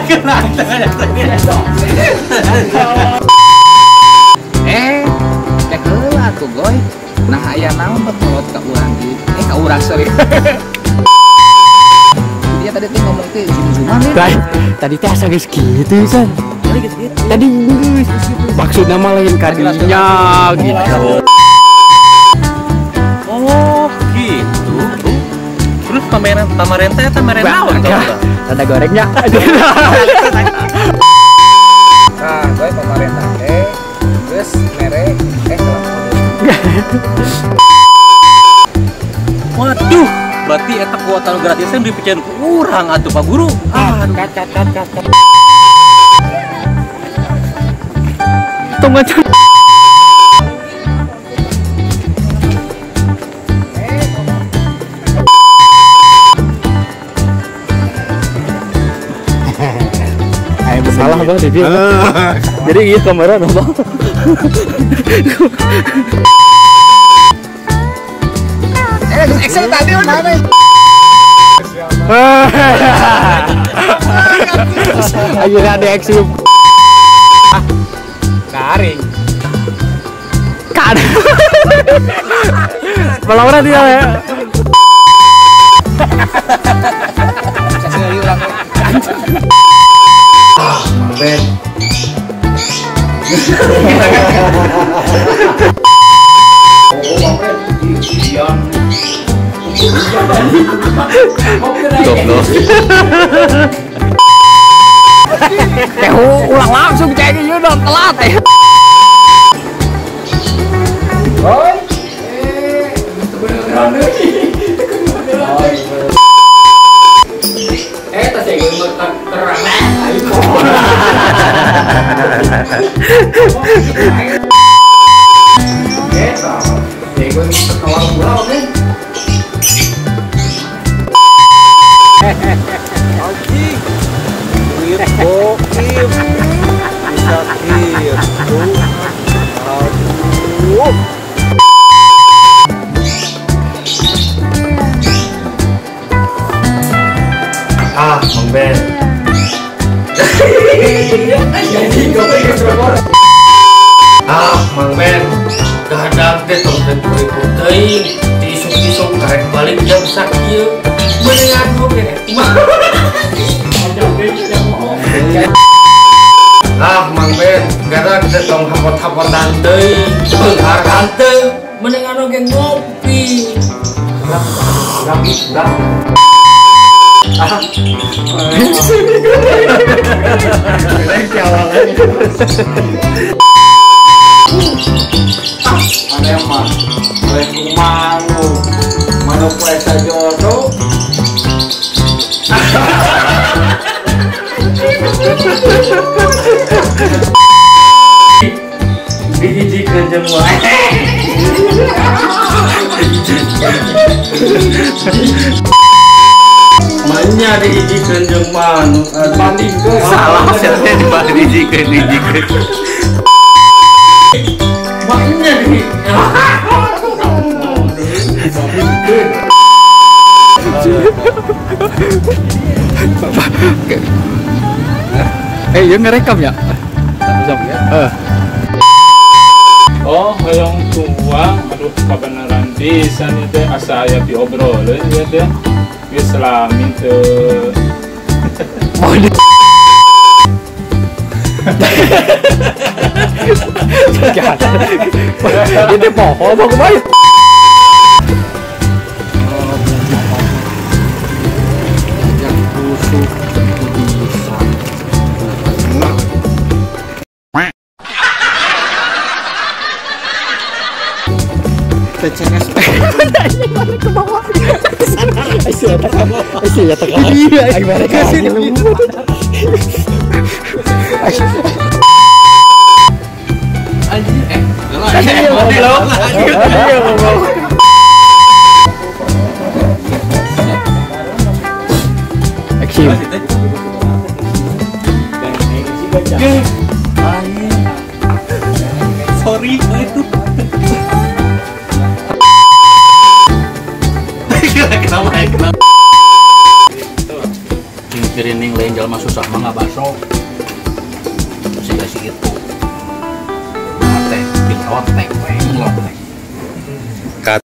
Cek heula tuh goy. Nah aya naon betulot ka urang ieu. Ka urang sorry. Dia tadi tuh ngomong teh zoom-zooman ya. Tadi teh asa geus kitu san. Tadi geus maksudna mah lain kadinya gitu. Oh, gitu. Terus pamarentah eta mere naon teh? Ada gorengnya. Nah, gue pamarentah teh geus mere Waduh, berarti eta kuota gratisnya dipiceun ku urang atuh Pak Guru. Kat. Tunggu aja. Salah bang di dia. Jadi iya kamera no bang. Excel tadi mana? Ayo ada aksi. Garing. Kan. Melawat dia ya. Bisa sekali ulang. Ben. Goblok. Teh ulang langsung cek ieu dong telat teh. Oi. Tas gue mau terang. Mang Ben. Mang Ben. Kadang teh tong teh kuriput teuing, tisuk-tisuk karek balik jam sakieu. Meunang oge mah. Mang Ben, gara teh tong hapot-hapotan teuing, beungharkan teh. Meunang oge ngopi. Gap. Ada yang mah, manu puasa jodoh. Dihijikeun jeung wae. Manya dihijikeun jeung manu bandingkeun. Salah cenah dibandingkeun. Manya Ieu ngerekam ya? Oh, hoyong tua, aduh kebenaran bisa nih teh asa aya diobrolin ya teh. Geus selami teu. Ini pohon mau kemana? Yang busuk bisa. TCS. Ke bawah. Asyik ya tekan. Iya, mereka sini. sorry itu. Kenapa? dirining lain jalma susah mah ngabaso sehingga si itu teh di awak teh we